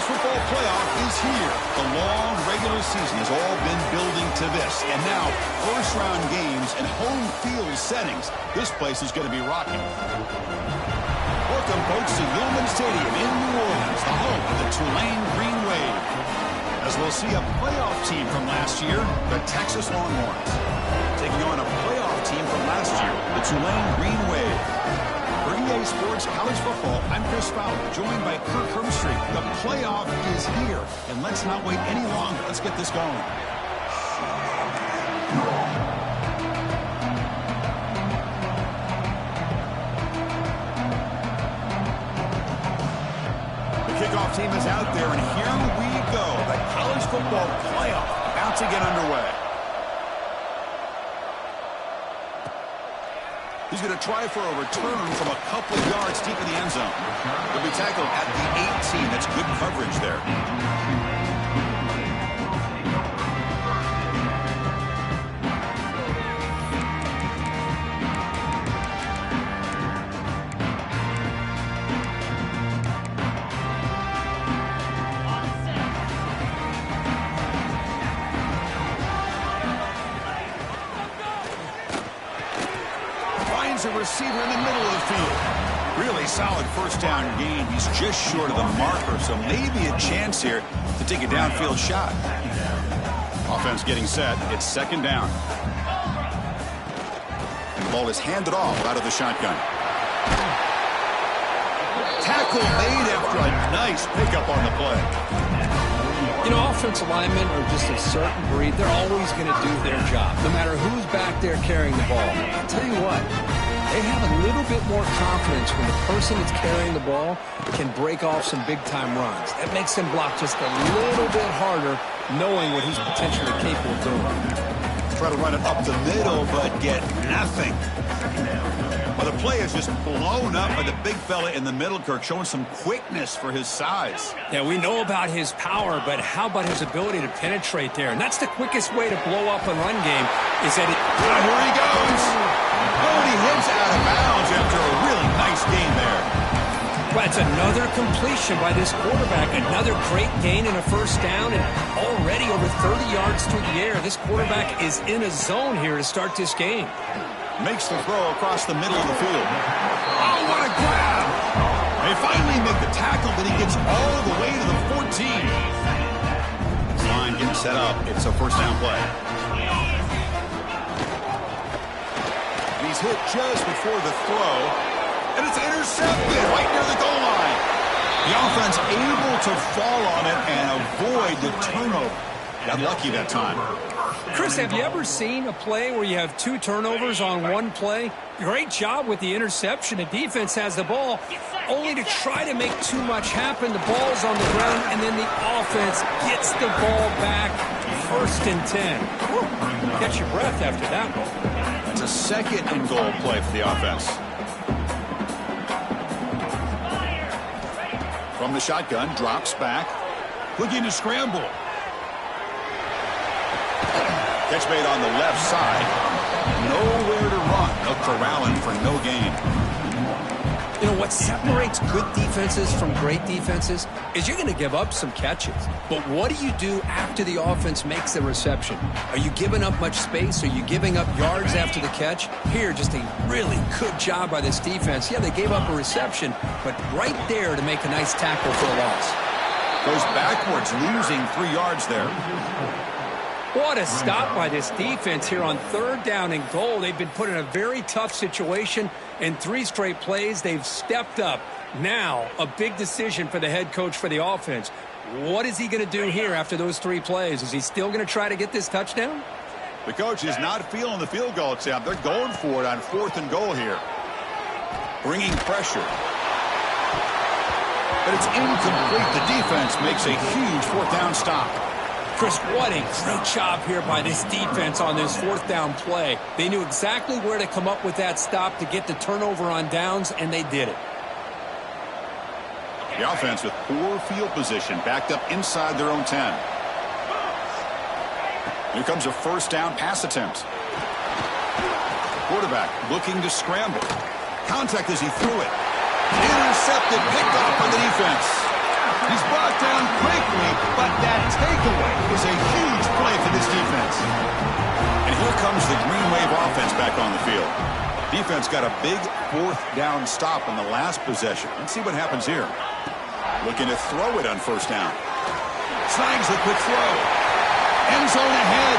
football playoff is here. The long regular season has all been building to this. And now, first-round games and home field settings. This place is going to be rocking. Welcome, folks, to Yulman Stadium in New Orleans, the home of the Tulane Green Wave. As we'll see a playoff team from last year, the Texas Longhorns, taking on a playoff team from last year, the Tulane Green Wave. For EA Sports College Football, I'm Chris Fowler, joined by Kirk Hermstreet. The playoff is here, and let's not wait any longer. Let's get this going. The kickoff team is out there, and here we go. The college football playoff about to get underway. He's going to try for a return from a couple of yards deep in the end zone. He'll be tackled at the 18. That's good coverage there. A receiver in the middle of the field. Really solid first down gain. He's just short of the marker, so maybe a chance here to take a downfield shot. Offense getting set. It's second down. And the ball is handed off out of the shotgun. Tackle made after a nice pickup on the play. You know, offensive linemen are just a certain breed. They're always going to do their job, no matter who's back there carrying the ball. I'll tell you what, they have a little bit more confidence when the person that's carrying the ball can break off some big-time runs. That makes him block just a little bit harder, knowing what he's potentially capable of doing. Try to run it up the middle, but get nothing. Well, the play is just blown up by the big fella in the middle, Kirk, showing some quickness for his size. Yeah, we know about his power, but how about his ability to penetrate there? And that's the quickest way to blow up a run game, is that it... And here he goes! Oh, and he hits out of bounds after a really nice gain there. Well, it's another completion by this quarterback. Another great gain in a first down, and already over 30 yards through the air. This quarterback is in a zone here to start this game. Makes the throw across the middle of the field. Oh, what a grab! They finally make the tackle, but he gets all the way to the 14. This line getting set up. It's a first down play. He's hit just before the throw, and it's intercepted right near the goal line. The offense able to fall on it and avoid the turnover. Got lucky that time. Chris, have you ever seen a play where you have two turnovers on one play? Great job with the interception. The defense has the ball, only to try to make too much happen. The ball's on the ground, and then the offense gets the ball back. First and 10. Whew. Catch your breath after that one. That's a second and goal play for the offense. From the shotgun, drops back, looking to scramble. Catch made on the left side. Nowhere to run. They'll corral him for no gain. You know, what separates good defenses from great defenses is you're going to give up some catches. But what do you do after the offense makes the reception? Are you giving up much space? Are you giving up yards after the catch? Here, just a really good job by this defense. Yeah, they gave up a reception, but right there to make a nice tackle for a loss. Goes backwards, losing 3 yards there. What a stop by this defense here on third down and goal. They've been put in a very tough situation. In 3 straight plays, they've stepped up. Now, a big decision for the head coach for the offense. What is he going to do here after those 3 plays? Is he still going to try to get this touchdown? The coach is not feeling the field goal attempt. They're going for it on 4th and goal here. Bringing pressure. But it's incomplete. The defense makes a huge 4th down stop. Chris, what a great job here by this defense on this 4th down play. They knew exactly where to come up with that stop to get the turnover on downs, and they did it. The offense with poor field position, backed up inside their own 10. Here comes a first down pass attempt. Quarterback looking to scramble. Contact as he threw it. Intercepted, picked off by the defense. He's brought down quickly, but that takeaway is a huge play for this defense. And here comes the Green Wave offense back on the field. Defense got a big fourth down stop in the last possession. Let's see what happens here. Looking to throw it on first down. Snags the quick throw. End zone ahead.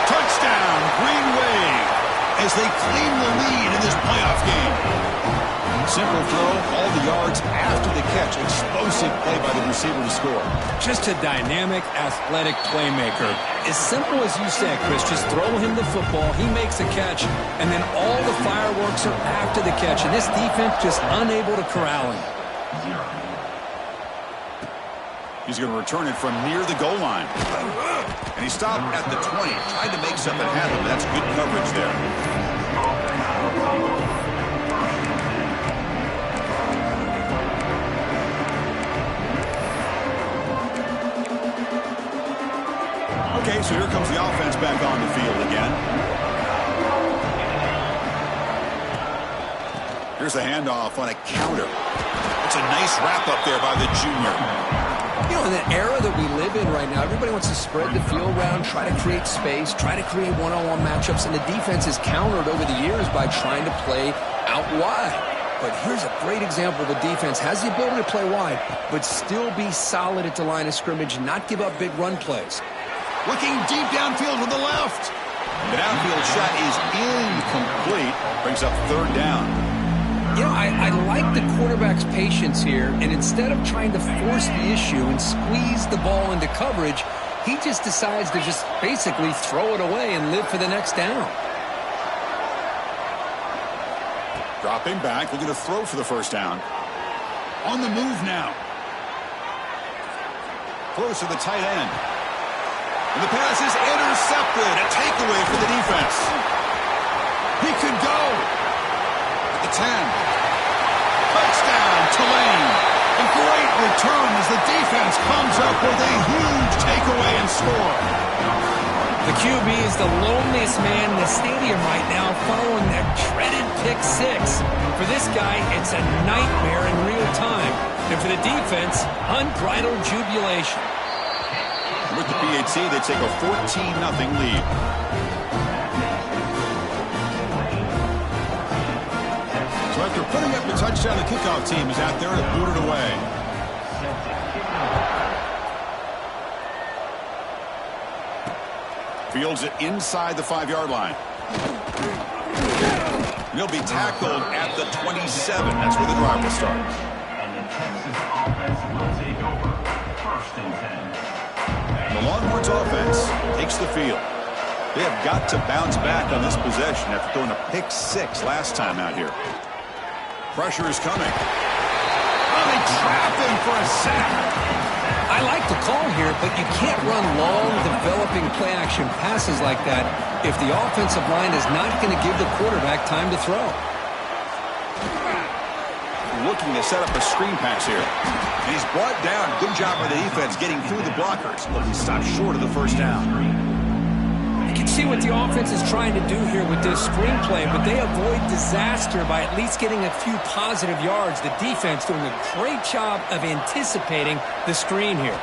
Touchdown, Green Wave, as they claim the lead in this playoff game. Simple throw, all the yards after the catch. Explosive play by the receiver to score. Just a dynamic, athletic playmaker. As simple as you said, Chris, just throw him the football, he makes the catch, and then all the fireworks are after the catch. And this defense just unable to corral him. He's going to return it from near the goal line. And he stopped at the 20. Tried to make something happen, but that's good coverage there. Okay, so here comes the offense back on the field again. Here's a handoff on a counter. It's a nice wrap-up there by the junior. You know, in the era that we live in right now, everybody wants to spread the field around, try to create space, try to create one-on-one matchups, and the defense is countered over the years by trying to play out wide. But here's a great example. The defense has the ability to play wide, but still be solid at the line of scrimmage, not give up big run plays. Looking deep downfield with the left. The downfield shot is incomplete. Brings up third down. You know, I like the quarterback's patience here, and instead of trying to force the issue and squeeze the ball into coverage, he just decides to just basically throw it away and live for the next down. Dropping back, looking to throw for the first down. On the move now. Close to the tight end. And the pass is intercepted. A takeaway for the defense. He could go. At the 10. Touchdown, Tulane. A great return as the defense comes up with a huge takeaway and score. The QB is the loneliest man in the stadium right now following that dreaded pick six. For this guy, it's a nightmare in real time. And for the defense, unbridled jubilation. With the PAT, they take a 14-0 lead. So after putting up the touchdown, the kickoff team is out there to boot it away. Fields it inside the 5-yard line. He'll be tackled at the 27. That's where the drive will start. The Longhorns offense takes the field. They have got to bounce back on this possession after throwing a pick six last time out here. Pressure is coming. Oh, they trap him for a sack. I like the call here, but you can't run long, developing play-action passes like that if the offensive line is not going to give the quarterback time to throw. Looking to set up a screen pass here. And he's brought down. Good job by the defense getting through the blockers. But he stopped short of the first down. You can see what the offense is trying to do here with this screenplay, but they avoid disaster by at least getting a few positive yards. The defense doing a great job of anticipating the screen here.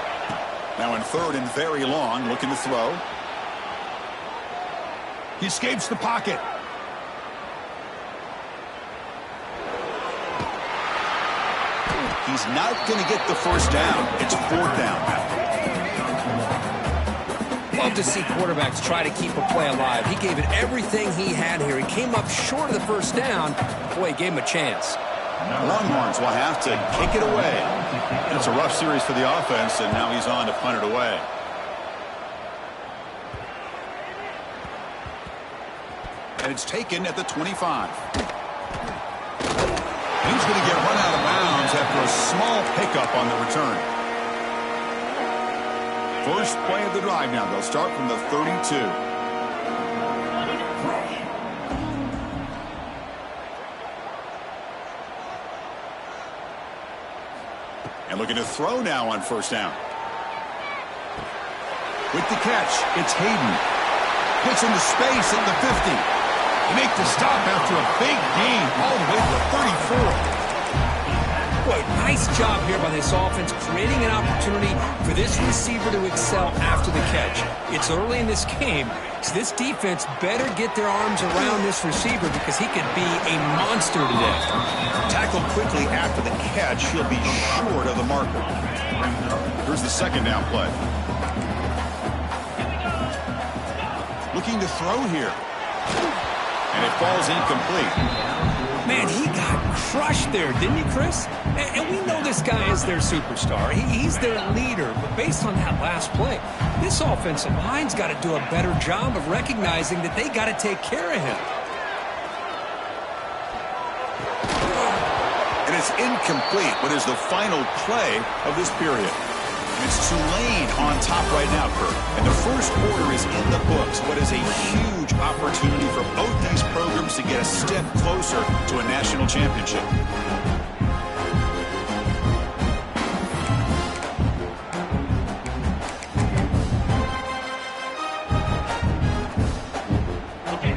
Now in third and very long, looking to throw. He escapes the pocket. He's not going to get the first down. It's fourth down. Love to see quarterbacks try to keep a play alive. He gave it everything he had here. He came up short of the first down. Boy, he gave him a chance. Longhorns will have to kick it away. And it's a rough series for the offense, and now he's on to punt it away. And it's taken at the 25. He's going to get run out of bounds after a small pickup on the return. First play of the drive now. They'll start from the 32. And looking to throw now on first down. With the catch, it's Hayden. Puts into space at the 50. They make the stop after a big gain all the way to the 34. Boy, nice job here by this offense, creating an opportunity for this receiver to excel after the catch. It's early in this game, so this defense better get their arms around this receiver because he could be a monster today. Tackled quickly after the catch, he'll be short of the marker. Here's the second down play. Looking to throw here. And it falls incomplete. Man, he got crushed there, didn't he, Chris? And we know this guy is their superstar. He's their leader. But based on that last play, this offensive line's got to do a better job of recognizing that they got to take care of him. And it's incomplete. What is the final play of this period? And it's Tulane on top right now, Kurt. And the first quarter is in the books. What is a huge opportunity for both these programs to get a step closer to a national championship.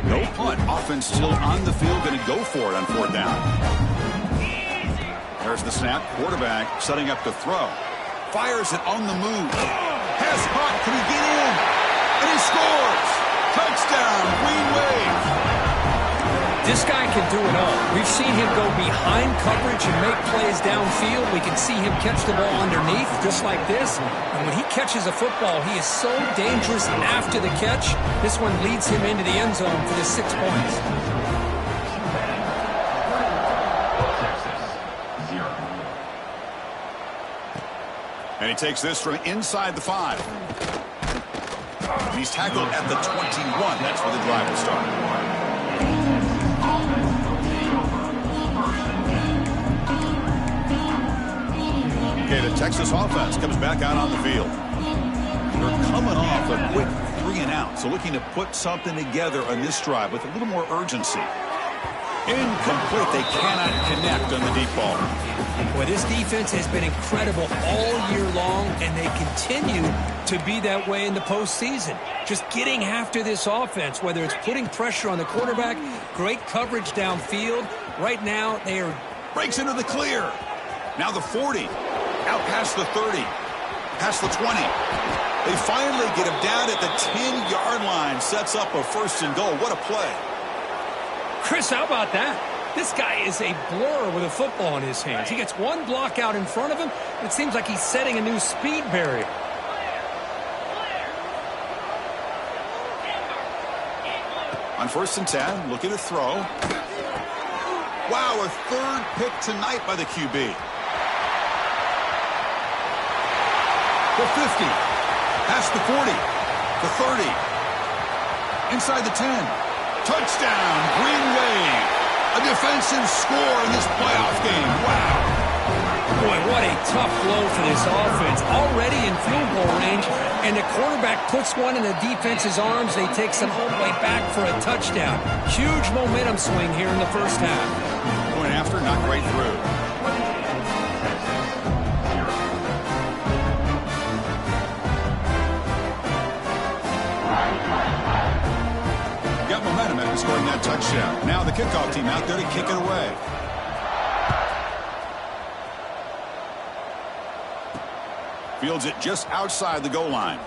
No punt. Offense still on the field, going to go for it on fourth down. There's the snap. Quarterback setting up to throw. Fires it on the move. Pass caught. Can he get in? And he scores. Touchdown. Green Wave. This guy can do it all. We've seen him go behind coverage and make plays downfield. We can see him catch the ball underneath just like this. And when he catches a football, he is so dangerous after the catch. This one leads him into the end zone for the 6 points. And he takes this from inside the 5. He's tackled at the 21. That's where the drive will start. Okay, the Texas offense comes back out on the field. They're coming off a quick 3 and out, so looking to put something together on this drive with a little more urgency. Incomplete. They cannot connect on the deep ball. Boy, this defense has been incredible all year long, and they continue to be that way in the postseason. Just getting after this offense, whether it's putting pressure on the quarterback, great coverage downfield. Right now, they are... Breaks into the clear. Now the 40. Out past the 30. Past the 20. They finally get him down at the 10-yard line. Sets up a 1st and goal. What a play. Chris, how about that? This guy is a blur with a football in his hands. He gets one block out in front of him. It seems like he's setting a new speed barrier. On 1st and 10, looking to throw. Wow, a 3rd pick tonight by the QB. The 50. Past the 40. The 30. Inside the 10. Touchdown, Green Wave. A defensive score in this playoff game. Wow. Boy, what a tough blow for this offense. Already in field goal range, and the quarterback puts one in the defense's arms. They take some all the way back for a touchdown. Huge momentum swing here in the first half. Going after, not right through. Got momentum after scoring that touchdown. Now the kickoff team out there to kick it away. Fields it just outside the goal line.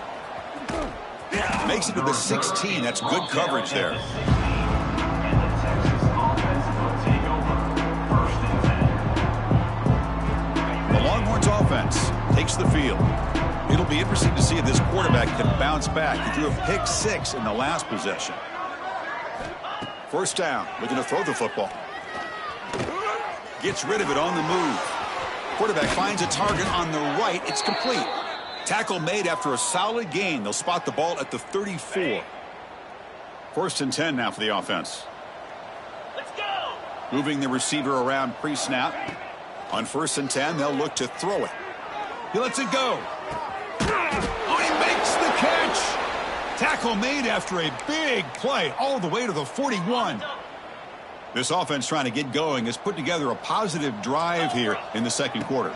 Makes it to the 16. That's good coverage there. The Longhorns offense takes the field. It'll be interesting to see if this quarterback can bounce back. He threw a pick 6 in the last possession. 1st down, looking to throw the football. Gets rid of it on the move. Quarterback finds a target on the right. It's complete. Tackle made after a solid gain. They'll spot the ball at the 34. 1st and 10 now for the offense. Let's go. Moving the receiver around pre-snap. On 1st and 10, they'll look to throw it. He lets it go. Oh, he makes the catch. Tackle made after a big play all the way to the 41. This offense trying to get going has put together a positive drive here in the 2nd quarter.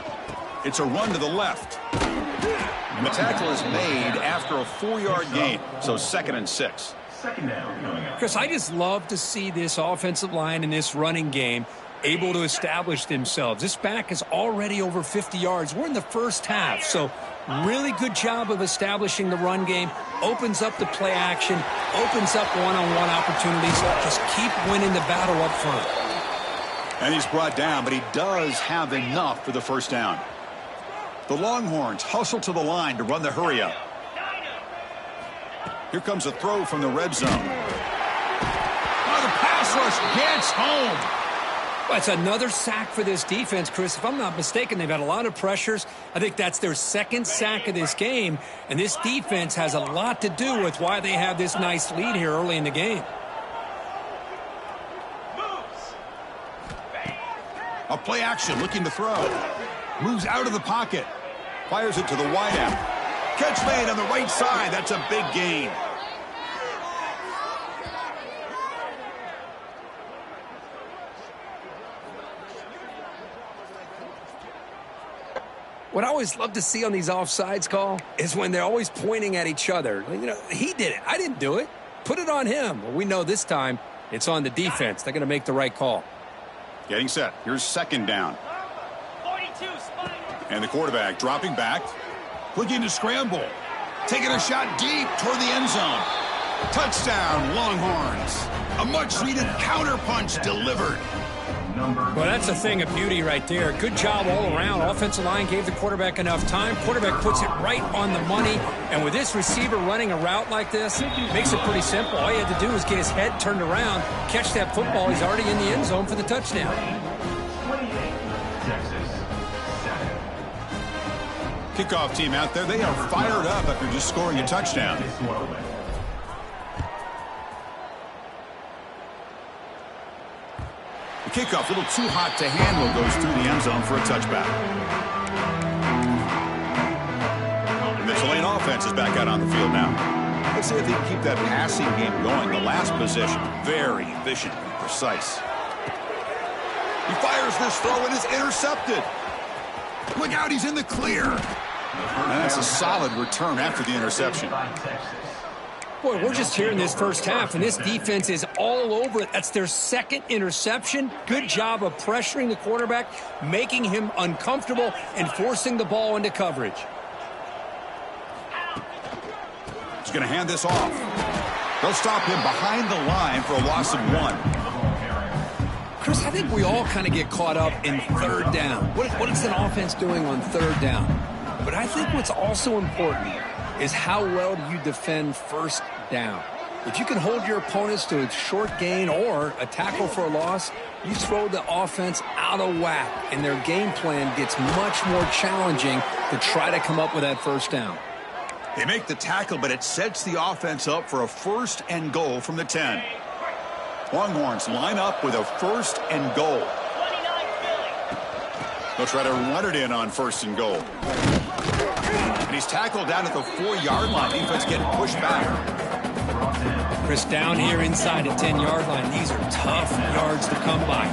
It's a run to the left. And the tackle is made after a 4-yard gain, so 2nd and 6. Chris, I just love to see this offensive line in this running game able to establish themselves. This back is already over 50 yards. We're in the first half, so really good job of establishing the run game. Opens up the play action, opens up one-on-one opportunities. Just keep winning the battle up front. And he's brought down, but he does have enough for the first down. The Longhorns hustle to the line to run the hurry up. Here comes a throw from the red zone. Oh, the pass rush gets home. Well, it's another sack for this defense, Chris. If I'm not mistaken, they've had a lot of pressures. I think that's their second sack of this game, and this defense has a lot to do with why they have this nice lead here early in the game. A play action looking to throw. Moves out of the pocket. Fires it to the wideout. Catch made on the right side. That's a big gain. What I always love to see on these offsides call is when they're always pointing at each other. You know, he did it. I didn't do it. Put it on him. Well, we know this time it's on the defense. They're going to make the right call. Getting set. Here's second down. 42, and the quarterback dropping back. Looking to scramble. Taking a shot deep toward the end zone. Touchdown, Longhorns. A much-needed counterpunch delivered. Well, that's a thing of beauty right there. Good job all around. Offensive line gave the quarterback enough time. Quarterback puts it right on the money. And with this receiver running a route like this, makes it pretty simple. All you had to do is get his head turned around, catch that football. He's already in the end zone for the touchdown. Kickoff team out there, they are fired up after just scoring a touchdown. The kickoff, a little too hot to handle, goes through the end zone for a touchback. And the Tulane offense is back out on the field now. Let's see if they can keep that passing game going. The last possession, very efficient and precise. He fires this throw and is intercepted. Look out, he's in the clear. And that's a solid return after the interception. Boy, we're just here in this first half, and this defense is all over it. That's their second interception. Good job of pressuring the quarterback, making him uncomfortable, and forcing the ball into coverage. He's going to hand this off. They'll stop him behind the line for a loss of 1. Chris, I think we all kind of get caught up in third down. What is an offense doing on third down? But I think what's also important is how well do you defend first down. If you can hold your opponents to a short gain or a tackle for a loss, you throw the offense out of whack, and their game plan gets much more challenging to try to come up with that first down. They make the tackle, but it sets the offense up for a first and goal from the 10. Longhorns line up with a first and goal. They'll try to run it in on first and goal. And he's tackled down at the 4-yard line. Defense getting pushed back. Chris, down here inside the 10-yard line, these are tough yards to come by.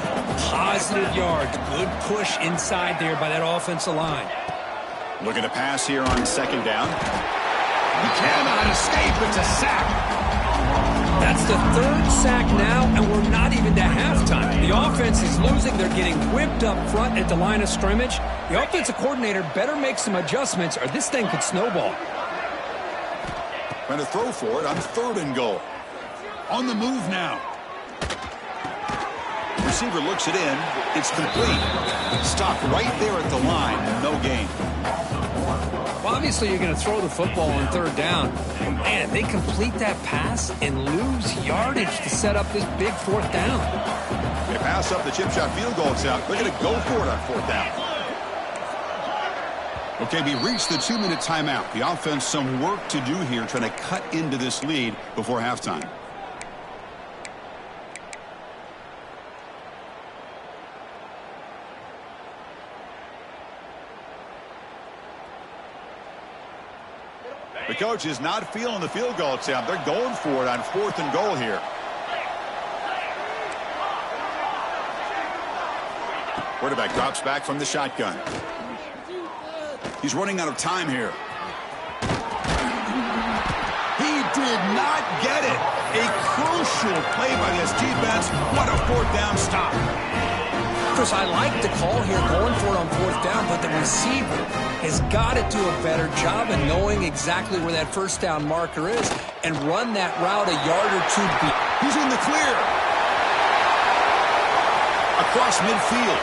Positive yards. Good push inside there by that offensive line. Looking to pass here on second down. He cannot escape. It's a sack. That's the third sack now, and we're not even to halftime. The offense is losing. They're getting whipped up front at the line of scrimmage. The offensive coordinator better make some adjustments, or this thing could snowball. Trying to throw for it on third and goal. On the move now. Receiver looks it in. It's complete. Stopped right there at the line. No gain. Well, obviously, you're going to throw the football on third down. But man, they complete that pass and lose yardage to set up this big fourth down. They pass up the chip shot field goal attempt. They're going to go for it on fourth down. Okay, we reached the 2-minute timeout. The offense some work to do here trying to cut into this lead before halftime. The coach is not feeling the field goal attempt. They're going for it on fourth and goal here. Quarterback drops back from the shotgun. He's running out of time here. He did not get it. A crucial play by this defense. What a fourth down stop. Chris, I like the call here, going for it on fourth down, but the receiver has got to do a better job of knowing exactly where that first down marker is and run that route a yard or two. He's in the clear. Across midfield.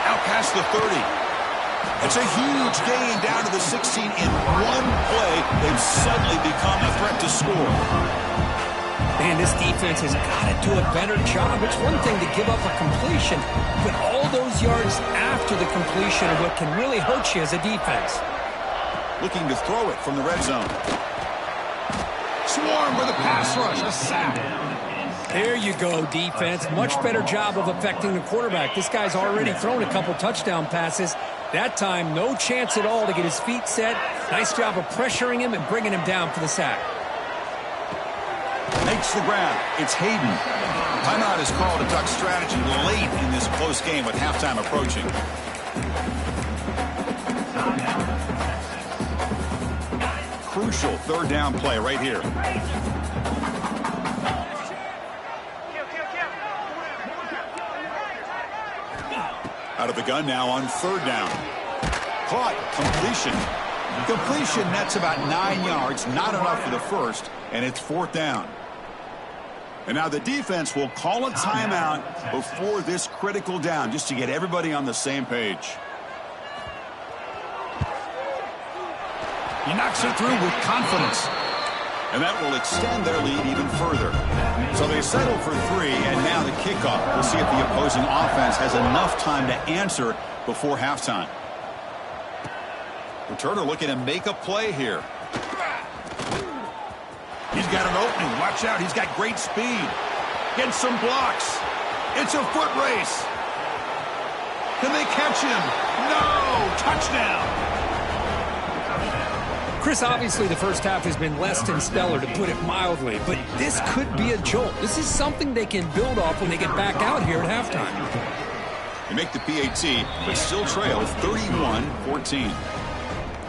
Out past the 30. It's a huge gain down to the 16 in one play. They've suddenly become a threat to score. Man, this defense has got to do a better job. It's one thing to give up a completion, but all those yards after the completion are what can really hurt you as a defense. Looking to throw it from the red zone. Swarm with a pass rush, a sack. There you go, defense. Much better job of affecting the quarterback. This guy's already thrown a couple touchdown passes. That time, no chance at all to get his feet set. Nice job of pressuring him and bringing him down for the sack. Makes the grab. It's Hayden. Timeout is called to duck strategy late in this close game with halftime approaching. Crucial third down play right here. Out of the gun now on third down. Caught. Completion. Completion nets about 9 yards. Not enough for the first. And it's fourth down. And now the defense will call a timeout before this critical down, just to get everybody on the same page. He knocks it through with confidence. And that will extend their lead even further. So they settle for 3, and now the kickoff. We'll see if the opposing offense has enough time to answer before halftime. Returner looking to make a play here. He's got an opening. Watch out. He's got great speed. Gets some blocks. It's a foot race. Can they catch him? No! Touchdown! Chris, obviously the first half has been less than stellar, to put it mildly, but this could be a jolt. This is something they can build off when they get back out here at halftime. They make the PAT, but still trail 31-14.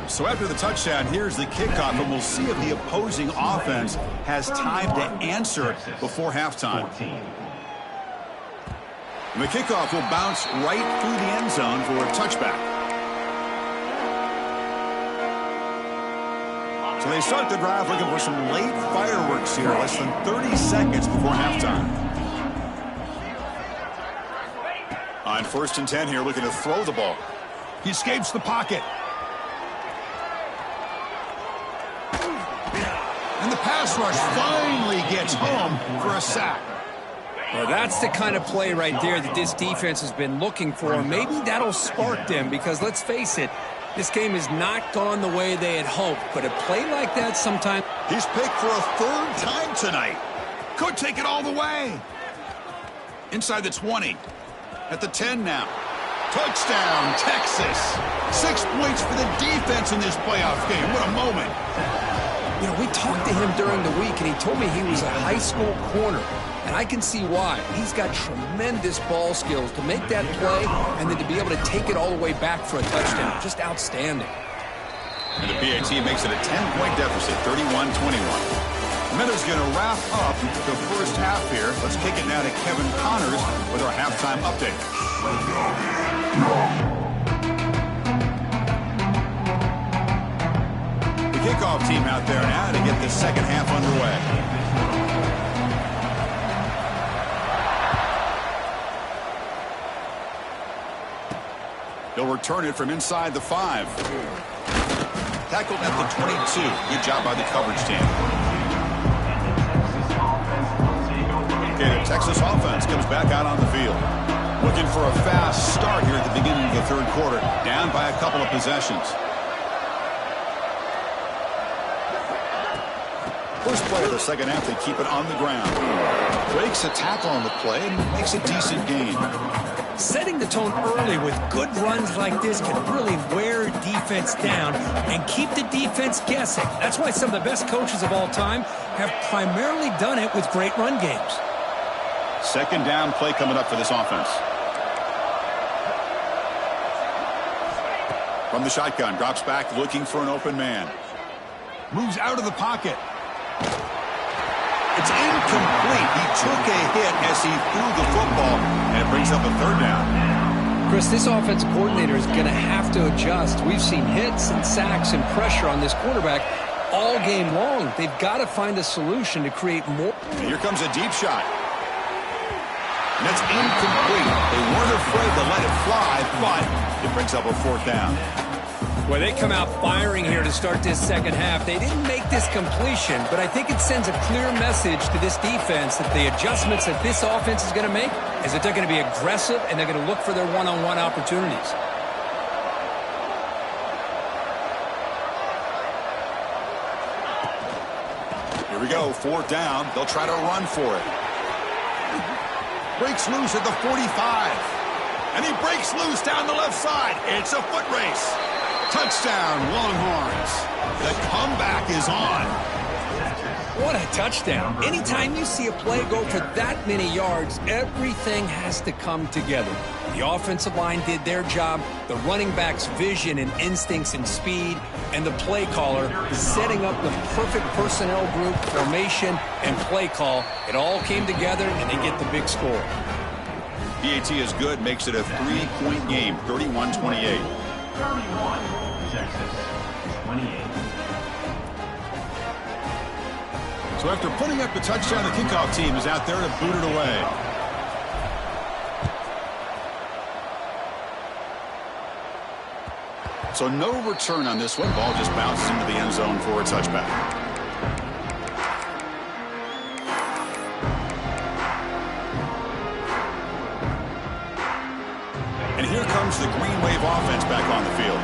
So after the touchdown, here's the kickoff, and we'll see if the opposing offense has time to answer before halftime. And the kickoff will bounce right through the end zone for a touchback. So they start the drive looking for some late fireworks here, less than 30 seconds before halftime. On 1st and 10 here, looking to throw the ball. He escapes the pocket. And the pass rush finally gets home for a sack. Well, that's the kind of play right there that this defense has been looking for. Maybe that'll spark them, because let's face it, this game has not gone the way they had hoped, but a play like that sometimes... He's picked for a 3rd time tonight. Could take it all the way. Inside the 20. At the 10 now. Touchdown, Texas. 6 points for the defense in this playoff game. What a moment. You know, we talked to him during the week, and he told me he was a high school corner. And I can see why. He's got tremendous ball skills to make that play and then to be able to take it all the way back for a touchdown. Just outstanding. And the PAT makes it a 10-point deficit, 31-21. Meadows going to wrap up the first half here. Let's kick it now to Kevin Connors with our halftime update. The kickoff team out there now to get the second half underway. They'll return it from inside the 5. Tackled at the 22. Good job by the coverage team. Okay, the Texas offense comes back out on the field. Looking for a fast start here at the beginning of the 3rd quarter. Down by a couple of possessions. First play of the second half, they keep it on the ground. Breaks a tackle on the play and makes a decent gain. Setting the tone early with good runs like this can really wear defense down and keep the defense guessing. That's why some of the best coaches of all time have primarily done it with great run games. Second down play coming up for this offense. From the shotgun, drops back looking for an open man. Moves out of the pocket. It's incomplete. He took a hit as he threw the football, and it brings up a third down. Chris, this offensive coordinator is going to have to adjust. We've seen hits and sacks and pressure on this quarterback all game long. They've got to find a solution to create more. And here comes a deep shot. And that's incomplete. They weren't afraid to let it fly, but it brings up a fourth down. Well, they come out firing here to start this second half. They didn't make this completion, but I think it sends a clear message to this defense that the adjustments that this offense is going to make is that they're going to be aggressive and they're going to look for their one-on-one opportunities. Here we go, fourth down. They'll try to run for it. Breaks loose at the 45. And he breaks loose down the left side. It's a foot race. Touchdown, Longhorns. The comeback is on. What a touchdown. Anytime you see a play go for that many yards, everything has to come together. The offensive line did their job, the running back's vision and instincts and speed, and the play caller setting up the perfect personnel group, formation, and play call. It all came together, and they get the big score. PAT is good, makes it a 3-point game, 31-28. 31, Texas, 28. So after putting up the touchdown, the kickoff team is out there to boot it away. So no return on this one. Ball just bounces into the end zone for a touchback. And here comes the Green Wave offense back on the field.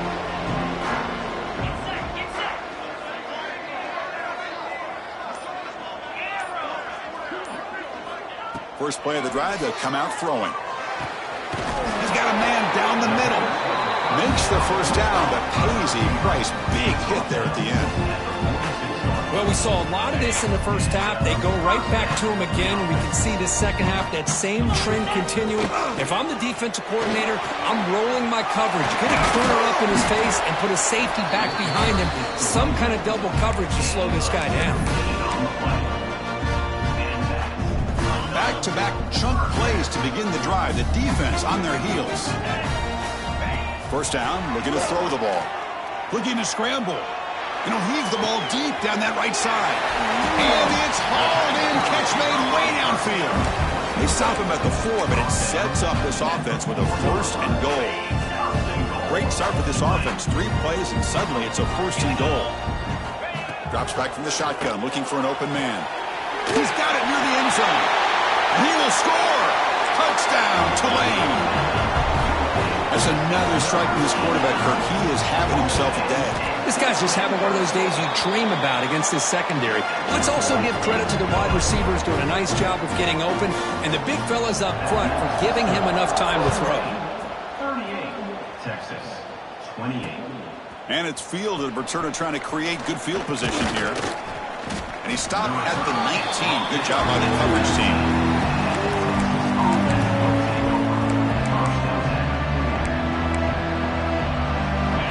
First play of the drive, they'll come out throwing. He's got a man down the middle. Makes the first down, but pays a price. Big hit there at the end. Well, we saw a lot of this in the first half. They go right back to him again, and we can see the second half, that same trend continuing. If I'm the defensive coordinator, I'm rolling my coverage. Get a corner up in his face and put a safety back behind him. Some kind of double coverage to slow this guy down. Back-to-back chunk plays to begin the drive. The defense on their heels. First down, looking to throw the ball. Looking to scramble. And he'll heave the ball deep down that right side. And it's hauled in. Catch made way downfield. They stop him at the 4, but it sets up this offense with a first and goal. Great start for this offense. 3 plays, and suddenly it's a first and goal. Drops back from the shotgun, looking for an open man. He's got it near the end zone. And he will score. Touchdown, Tulane. That's another strike from this quarterback, Kirk. He is having himself a day. This guy's just having one of those days you dream about against this secondary. Let's also give credit to the wide receivers doing a nice job of getting open, and the big fellas up front for giving him enough time to throw. 38, Texas, 28. And it's fielded. Returner trying to create good field position here. And he stopped at the 19. Good job by the coverage team.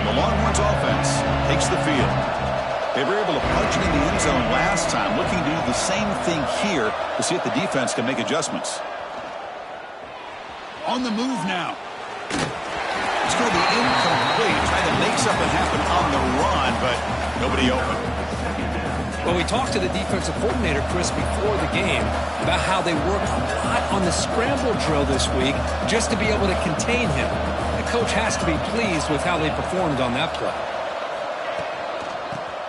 The Longhorns offense takes the field. They were able to punch it in the end zone last time, looking to do the same thing here to see if the defense can make adjustments. On the move now. It's going to be incomplete. Trying to make something happen on the run, but nobody open. Well, we talked to the defensive coordinator, Chris, before the game about how they worked a lot on the scramble drill this week just to be able to contain him. The coach has to be pleased with how they performed on that play.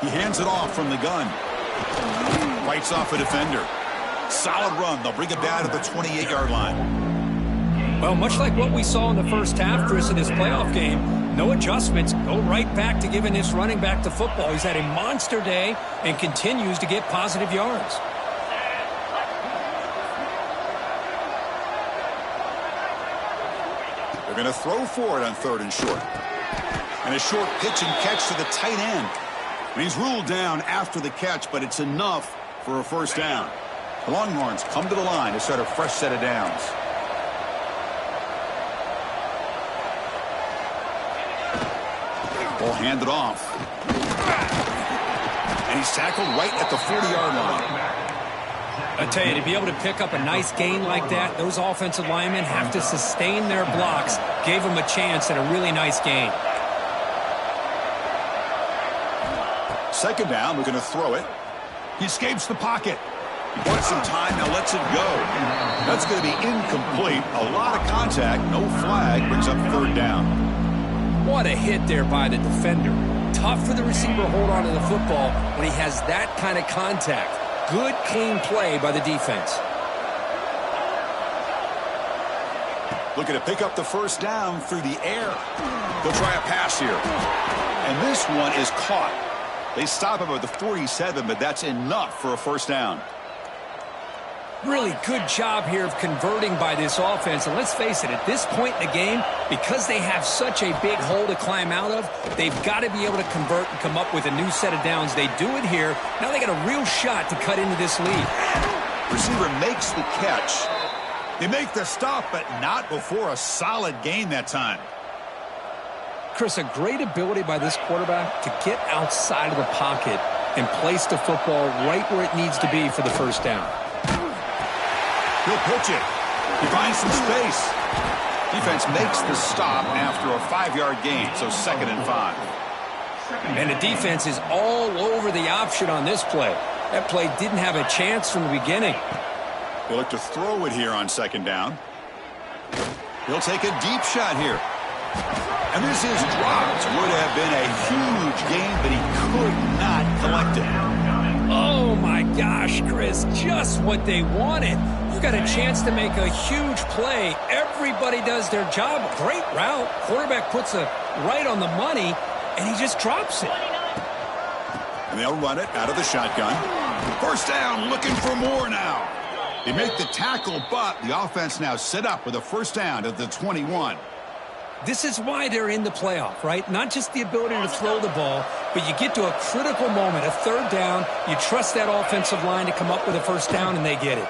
He hands it off from the gun. Fights off a defender. Solid run. They'll bring it down to the 28-yard line. Well, much like what we saw in the first half, Chris, in this playoff game, no adjustments. Go right back to giving this running back the football. He's had a monster day and continues to get positive yards. They're going to throw for it on 3rd and short. And a short pitch and catch to the tight end. And he's ruled down after the catch, but it's enough for a first down. The Longhorns come to the line to start a fresh set of downs. Ball handed off. And he's tackled right at the 40-yard line. I tell you, to be able to pick up a nice gain like that, those offensive linemen have to sustain their blocks. Gave them a chance at a really nice gain. Second down, looking to throw it. He escapes the pocket. He wants some time, now lets it go. That's going to be incomplete. A lot of contact, no flag, brings up third down. What a hit there by the defender. Tough for the receiver to hold on to the football when he has that kind of contact. Good, clean play by the defense. Looking to pick up the first down through the air. They'll try a pass here. And this one is caught. They stop him at the 47, but that's enough for a first down. Really good job here of converting by this offense. And let's face it, at this point in the game, because they have such a big hole to climb out of, they've got to be able to convert and come up with a new set of downs. They do it here. Now they got a real shot to cut into this lead. Receiver makes the catch. They make the stop, but not before a solid gain that time. Chris, a great ability by this quarterback to get outside of the pocket and place the football right where it needs to be for the first down. He'll pitch it. He finds some space. Defense makes the stop after a 5-yard gain, so 2nd and 5. And the defense is all over the option on this play. That play didn't have a chance from the beginning. They look to throw it here on 2nd down. He'll take a deep shot here. And this is dropped. Would have been a huge gain, but he could not collect it. Oh, my gosh, Chris, just what they wanted. You got a chance to make a huge play. Everybody does their job. Great route. Quarterback puts it right on the money, and he just drops it. And they'll run it out of the shotgun. First down, looking for more now. They make the tackle, but the offense now set up with a first down at the 21. This is why they're in the playoff, right? Not just the ability to throw the ball, but you get to a critical moment, a third down, you trust that offensive line to come up with a first down, and they get it.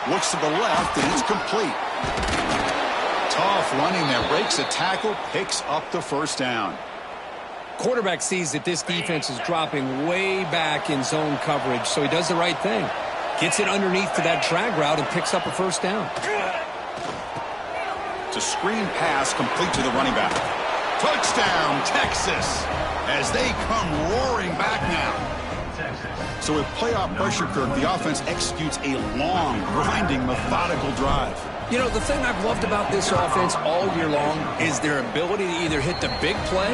Looks to the left, and it's complete. Tough running there, breaks a tackle, picks up the first down. Quarterback sees that this defense is dropping way back in zone coverage, so he does the right thing. Gets it underneath to that drag route and picks up a first down. It's a screen pass complete to the running back. Touchdown, Texas, as they come roaring back now. So with playoff pressure, Kirk, the offense executes a long, grinding, methodical drive. You know, the thing I've loved about this offense all year long is their ability to either hit the big play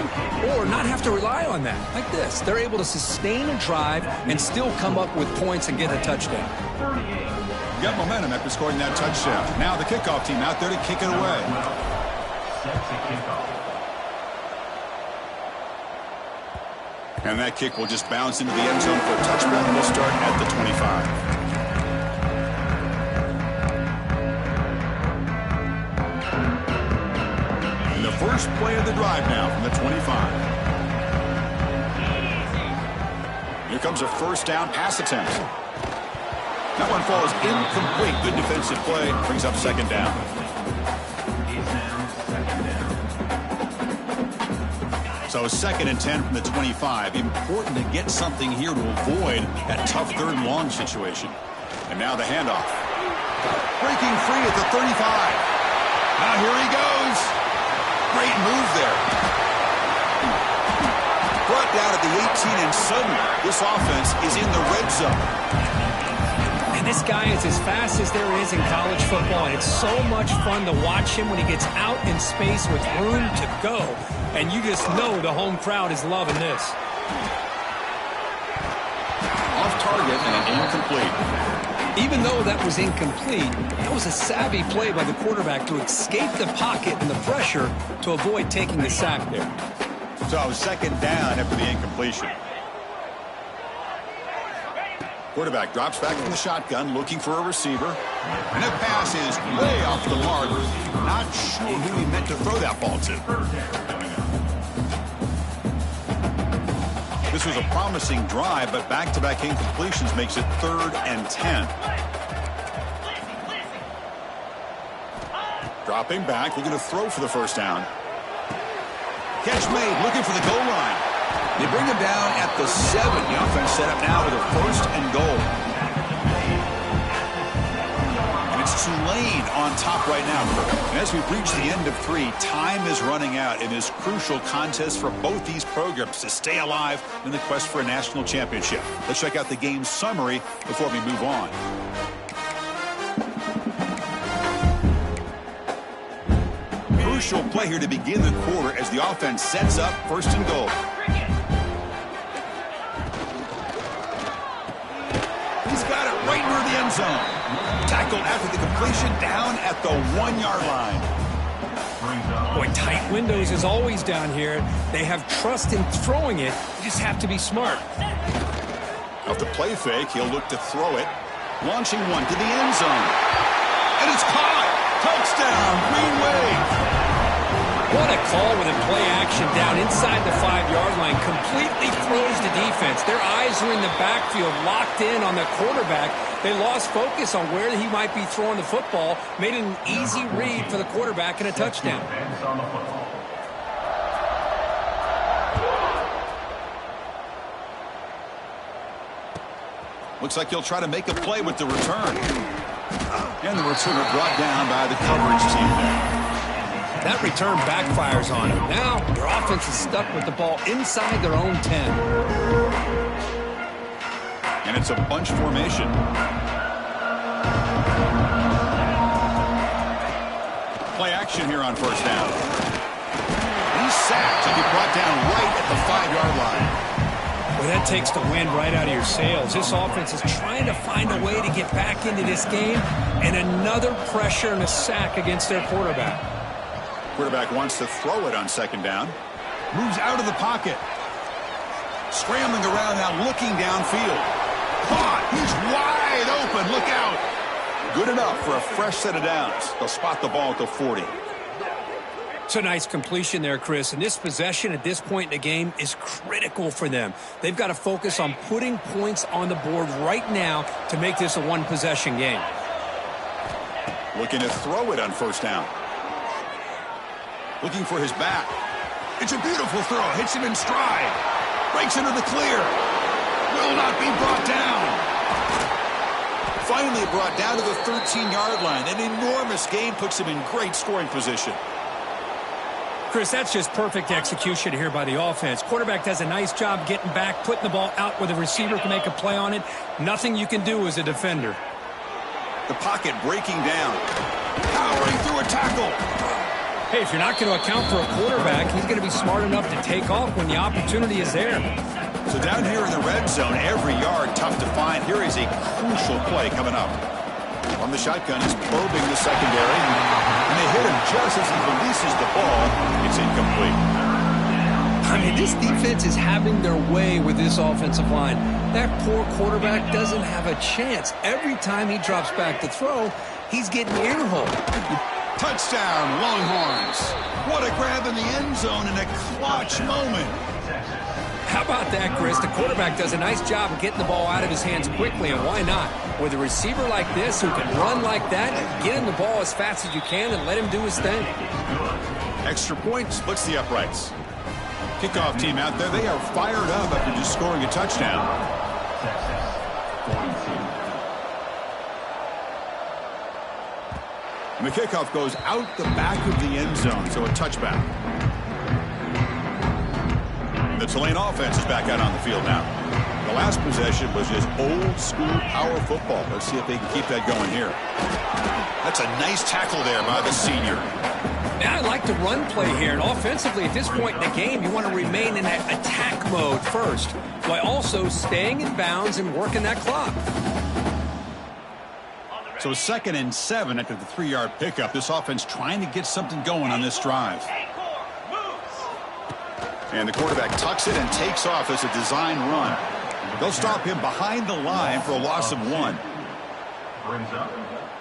or not have to rely on that. Like this, they're able to sustain a drive and still come up with points and get a touchdown. Got momentum after scoring that touchdown. Now the kickoff team out there to kick it away. And that kick will just bounce into the end zone for a touchback. We'll start at the 25. And the first play of the drive now from the 25. Here comes a first down pass attempt. That one falls incomplete. Good defensive play. Brings up 2nd down. So 2nd and 10 from the 25. Important to get something here to avoid that tough 3rd and long situation. And now the handoff. Breaking free at the 35. Now here he goes. Great move there. Brought down at the 18, and suddenly this offense is in the red zone. This guy is as fast as there is in college football, and it's so much fun to watch him when he gets out in space with room to go. And you just know the home crowd is loving this. Off target and incomplete. Even though that was incomplete, that was a savvy play by the quarterback to escape the pocket and the pressure to avoid taking the sack there. So 2nd down after the incompletion. Quarterback drops back from the shotgun, looking for a receiver. And that pass is way off the mark. Not sure who he meant to throw that ball to. This was a promising drive, but back-to-back incompletions makes it 3rd and 10. Dropping back, looking to throw for the first down. Catch made, looking for the goal line. They bring him down at the 7. The offense set up now with a 1st and goal. And it's Tulane on top right now. And as we've reached the end of 3, time is running out in this crucial contest for both these programs to stay alive in the quest for a national championship. Let's check out the game summary before we move on. Crucial play here to begin the quarter as the offense sets up 1st and goal. He's got it right near the end zone. Tackled after the completion down at the 1-yard line. Boy, tight windows is always down here. They have trust in throwing it. You just have to be smart. Off the play fake, he'll look to throw it. Launching one to the end zone. And it's caught. Touchdown, Green Wave. What a call with a play action down inside the 5-yard line. Completely throws the defense. Their eyes are in the backfield, locked in on the quarterback. They lost focus on where he might be throwing the football. Made it an easy read for the quarterback and a touchdown. Looks like he'll try to make a play with the return. And the returner brought down by the coverage team there. That return backfires on him. Now, their offense is stuck with the ball inside their own 10. And it's a bunch formation. Play action here on 1st down. He's sacked and be brought down right at the 5-yard line. Well, that takes the wind right out of your sails. This offense is trying to find a way to get back into this game, and another pressure and a sack against their quarterback. Quarterback wants to throw it on 2nd down. Moves out of the pocket. Scrambling around now, looking downfield. Caught. He's wide open. Look out. Good enough for a fresh set of downs. They'll spot the ball at the 40. It's a nice completion there, Chris. And this possession at this point in the game is critical for them. They've got to focus on putting points on the board right now to make this a one-possession game. Looking to throw it on 1st down. Looking for his back. It's a beautiful throw. Hits him in stride. Breaks into the clear. Will not be brought down. Finally brought down to the 13-yard line. An enormous gain puts him in great scoring position. Chris, that's just perfect execution here by the offense. Quarterback does a nice job getting back, putting the ball out where the receiver can make a play on it. Nothing you can do as a defender. The pocket breaking down. Powering through a tackle. Hey, if you're not going to account for a quarterback, he's going to be smart enough to take off when the opportunity is there. So down here in the red zone, every yard tough to find. Here is a crucial play coming up. On the shotgun, he's probing the secondary. And they hit him just as he releases the ball. It's incomplete. I mean, this defense is having their way with this offensive line. That poor quarterback doesn't have a chance. Every time he drops back to throw, he's getting ear-hole. Touchdown, Longhorns. What a grab in the end zone in a clutch moment. How about that, Chris? The quarterback does a nice job of getting the ball out of his hands quickly, and why not? With a receiver like this who can run like that, get him the ball as fast as you can and let him do his thing. Extra point splits the uprights. Kickoff team out there, they are fired up after just scoring a touchdown. And the kickoff goes out the back of the end zone, so a touchback. The Tulane offense is back out on the field now. The last possession was just old-school power football. Let's see if they can keep that going here. That's a nice tackle there by the senior. Now I like the run play here, and offensively at this point in the game, you want to remain in that attack mode first, while also staying in bounds and working that clock. So 2nd and 7 after the 3-yard pickup. This offense trying to get something going on this drive. And the quarterback tucks it and takes off as a design run. They'll stop him behind the line for a loss of 1. Brings up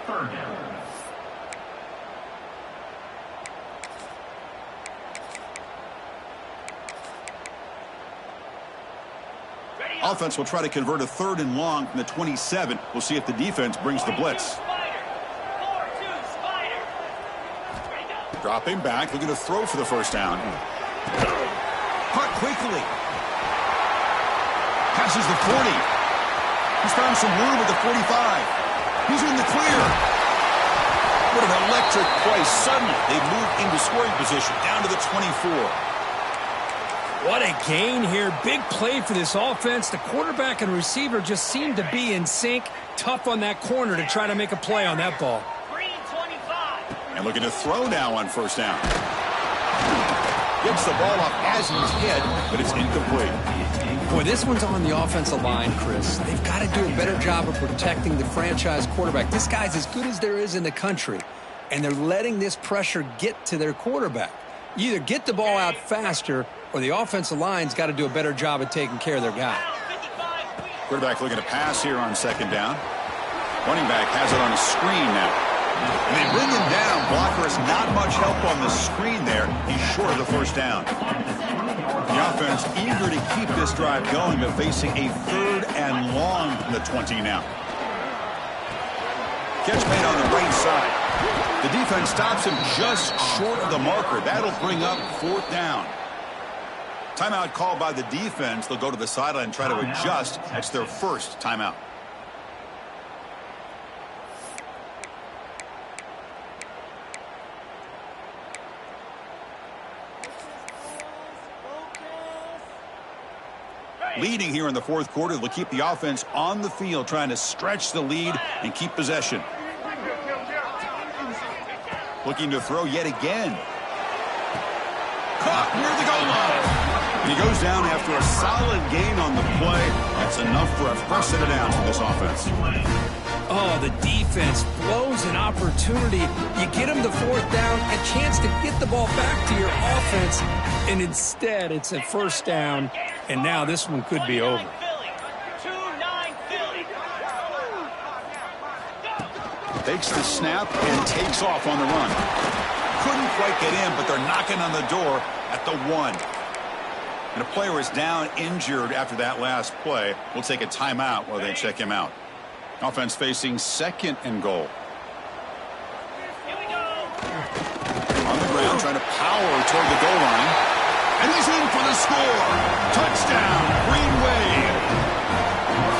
3rd down. Offense will try to convert a 3rd and long from the 27. We'll see if the defense brings the blitz. Dropping back, looking to throw for the 1st down. Caught quickly. Passes the 40. He's found some room at the 45. He's in the clear. What an electric play. Suddenly, they move into scoring position, down to the 24. What a gain here. Big play for this offense. The quarterback and receiver just seem to be in sync. Tough on that corner to try to make a play on that ball. And looking to throw now on first down. Gets the ball up as he's hit, but it's incomplete. Boy, this one's on the offensive line, Chris. They've got to do a better job of protecting the franchise quarterback. This guy's as good as there is in the country, and they're letting this pressure get to their quarterback. You either get the ball out faster, or the offensive line's got to do a better job of taking care of their guy. Quarterback looking to pass here on second down. Running back has it on a screen now. And they bring him down. Blocker has not much help on the screen there. He's short of the first down. The offense eager to keep this drive going, but facing a 3rd and long from the 20 now. Catch made on the right side. The defense stops him just short of the marker. That'll bring up 4th down. Timeout called by the defense. They'll go to the sideline and try to adjust. That's their first timeout. Leading here in the 4th quarter, they'll keep the offense on the field, trying to stretch the lead and keep possession. Looking to throw yet again. Caught near the goal line. And he goes down after a solid gain on the play. That's enough for a first set of downs for this offense. Oh, the defense blows an opportunity. You get them the 4th down, a chance to get the ball back to your offense, and instead it's a first down, and now this one could be over. Takes the snap and takes off on the run. Couldn't quite get in, but they're knocking on the door at the 1. And a player is down injured after that last play. We'll take a timeout while they check him out. Offense facing 2nd and goal. On the ground, trying to power toward the goal line. And he's in for the score. Touchdown, Green Wave.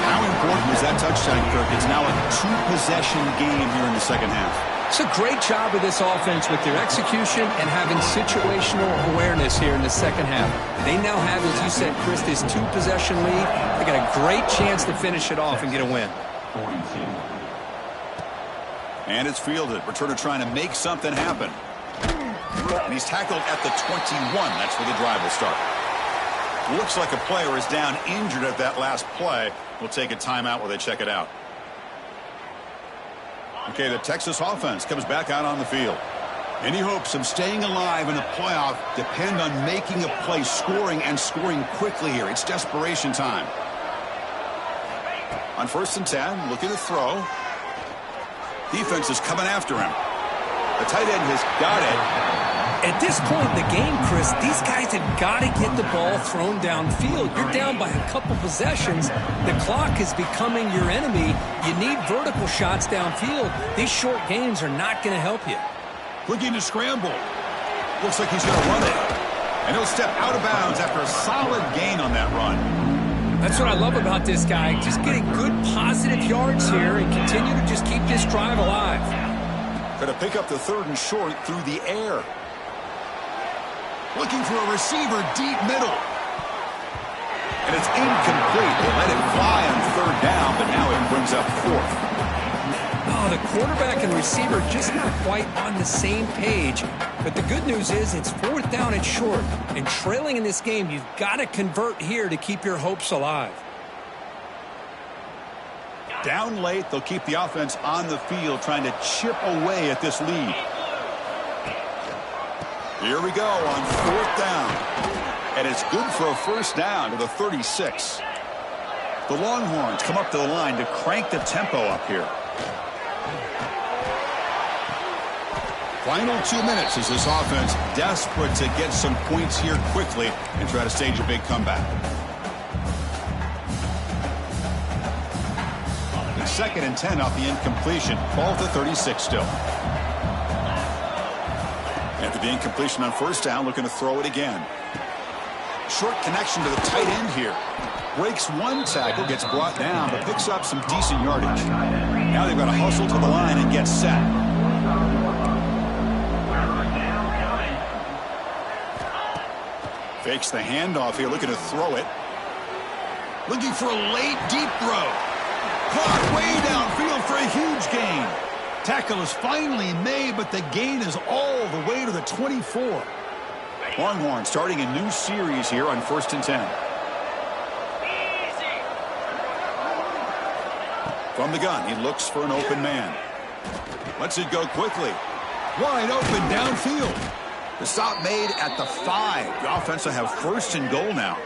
How important is that touchdown, Kirk? It's now a 2-possession game here in the second half. It's a great job of this offense with their execution and having situational awareness here in the second half. They now have, as you said, Chris, this 2-possession lead. They got a great chance to finish it off and get a win. And it's fielded. Returner trying to make something happen. And he's tackled at the 21. That's where the drive will start. Looks like a player is down injured at that last play. We'll take a timeout while they check it out. Okay, the Texas offense comes back out on the field. Any hopes of staying alive in the playoff depend on making a play, scoring, and scoring quickly here. It's desperation time. On 1st and 10, looking to throw. Defense is coming after him. The tight end has got it. At this point in the game, Chris, these guys have got to get the ball thrown downfield. You're down by a couple possessions. The clock is becoming your enemy. You need vertical shots downfield. These short games are not going to help you. Looking to scramble. Looks like he's going to run it. And he'll step out of bounds after a solid gain on that run. That's what I love about this guy. Just getting good positive yards here and continue to just keep this drive alive. Going to pick up the 3rd and short through the air. Looking for a receiver deep middle. And it's incomplete. They let it fly on 3rd down, but now it brings up 4th. Oh, the quarterback and receiver just not quite on the same page. But the good news is it's 4th down and short. And trailing in this game, you've got to convert here to keep your hopes alive. Down late, they'll keep the offense on the field trying to chip away at this lead. Here we go on 4th down. And it's good for a first down to the 36. The Longhorns come up to the line to crank the tempo up here. Final 2 minutes as this offense desperate to get some points here quickly and try to stage a big comeback. It's 2nd and 10 off the incompletion. Ball at the 36 still. After the incompletion on first down, looking to throw it again. Short connection to the tight end here. Breaks one tackle, gets brought down, but picks up some decent yardage. Now they've got to hustle to the line and get set. Fakes the handoff here, looking to throw it. Looking for a late, deep throw. Caught way downfield for a huge gain. Tackle is finally made, but the gain is all the way to the 24. Longhorn starting a new series here on 1st and 10. From the gun, he looks for an open man. Lets it go quickly. Wide open downfield. The stop made at the 5. The offense will have 1st and goal now.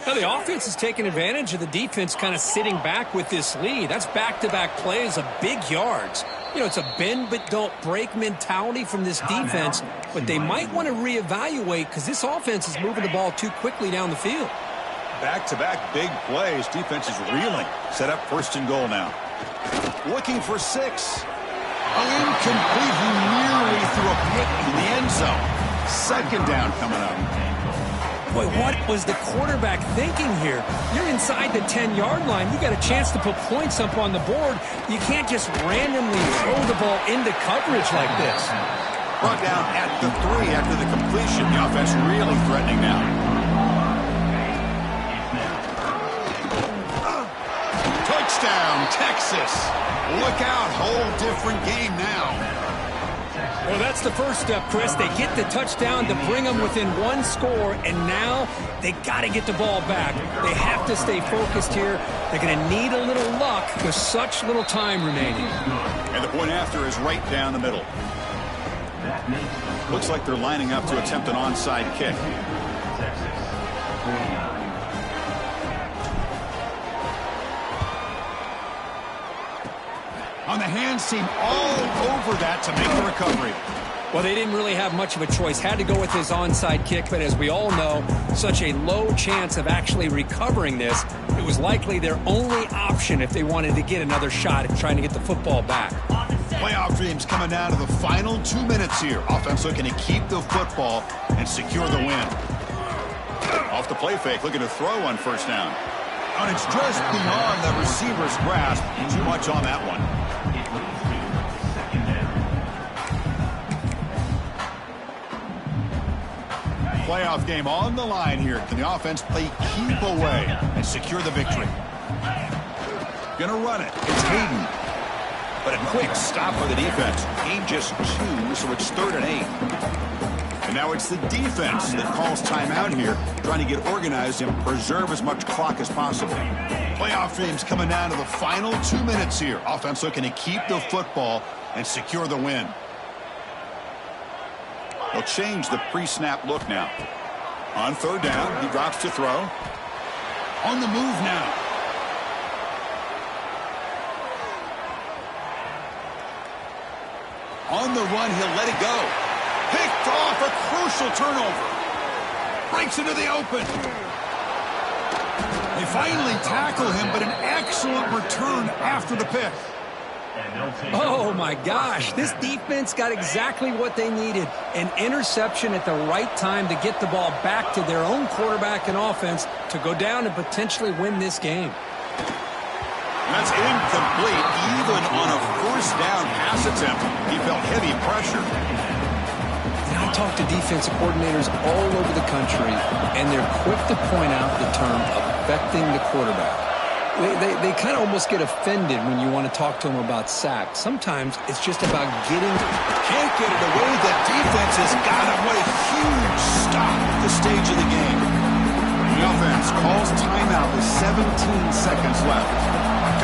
Now the offense is taking advantage of the defense kind of sitting back with this lead. That's back-to-back plays of big yards. You know, it's a bend but don't break mentality from this defense, but they might want to reevaluate because this offense is moving the ball too quickly down the field. Back-to-back big plays. Defense is reeling. Set up 1st and goal now. Looking for 6. Incomplete. He nearly threw a pick in the end zone. 2nd down coming up. Boy, what was the quarterback thinking here? You're inside the 10-yard line. You got a chance to put points up on the board. You can't just randomly throw the ball into coverage like this. Brought down at the 3 after the completion. The offense really threatening now. Touchdown, Texas. Look out, whole different game now. Well, that's the first step, Chris. They get the touchdown to bring them within 1 score, and now they got to get the ball back. They have to stay focused here. They're going to need a little luck with such little time remaining. And the point after is right down the middle. Looks like they're lining up to attempt an onside kick. On the hands team all over that to make the recovery. Well, they didn't really have much of a choice. Had to go with his onside kick, but as we all know, such a low chance of actually recovering this. It was likely their only option if they wanted to get another shot at trying to get the football back. Playoff dreams coming down to the final 2 minutes here. Offense looking to keep the football and secure the win. Off the play fake, looking to throw on 1st down. And it's just beyond the receiver's grasp. Too much on that one. Playoff game on the line here. Can the offense play keep away and secure the victory? Gonna run it. It's Hayden. But a quick stop for the defense. Gain just 2, so it's 3rd and 8. And now it's the defense that calls timeout here, trying to get organized and preserve as much clock as possible. Playoff games coming down to the final 2 minutes here. Offense looking to keep the football and secure the win. They'll change the pre-snap look now. On 3rd down, he drops to throw. On the move now. On the run, he'll let it go. Picked off, a crucial turnover. Breaks into the open. They finally tackle him, but an excellent return after the pick. Oh, my gosh. This defense got exactly what they needed. An interception at the right time to get the ball back to their own quarterback and offense to go down and potentially win this game. That's incomplete. Even on a 1st down pass attempt, he felt heavy pressure. I talk to defensive coordinators all over the country, and they're quick to point out the term affecting the quarterback. They kind of almost get offended when you want to talk to them about sacks. Sometimes it's just about getting... Can't get it away. The defense has got him. What a huge stop at this stage of the game. The offense calls timeout with 17 seconds left.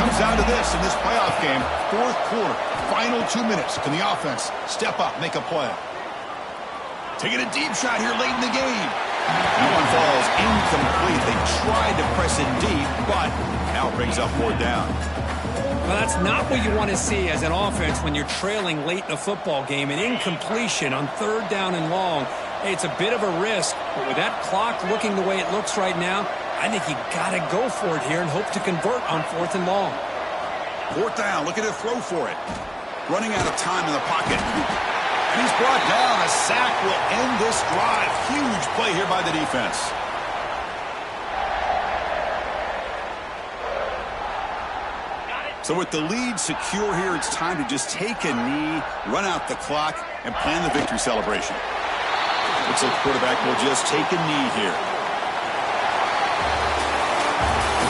Comes down to this in this playoff game. 4th quarter, final 2 minutes. Can the offense step up, make a play? Taking a deep shot here late in the game. That one falls incomplete. They tried to press it deep, but now it brings up 4th down. Well, that's not what you want to see as an offense when you're trailing late in a football game. An incompletion on 3rd down and long. Hey, it's a bit of a risk, but with that clock looking the way it looks right now, I think you got to go for it here and hope to convert on 4th and long. 4th down, looking to throw for it. Running out of time in the pocket. And he's brought down. A sack will end this drive. Huge play here by the defense. So with the lead secure here, it's time to just take a knee, run out the clock, and plan the victory celebration. Looks like the quarterback will just take a knee here.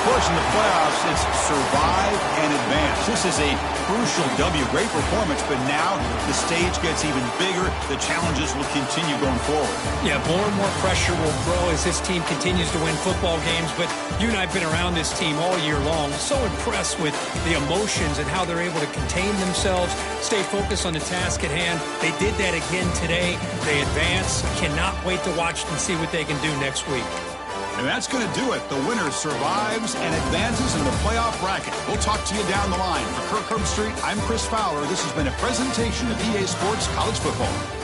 Of course, in the playoffs, it's survive and advance. This is a crucial W. Great performance, but now the stage gets even bigger. The challenges will continue going forward. Yeah, more and more pressure will grow as this team continues to win football games. But you and I have been around this team all year long. So impressed with the emotions and how they're able to contain themselves, stay focused on the task at hand. They did that again today. They advance. Cannot wait to watch and see what they can do next week. And that's going to do it. The winner survives and advances in the playoff bracket. We'll talk to you down the line. For Kirk Herbstreit, I'm Chris Fowler. This has been a presentation of EA Sports College Football.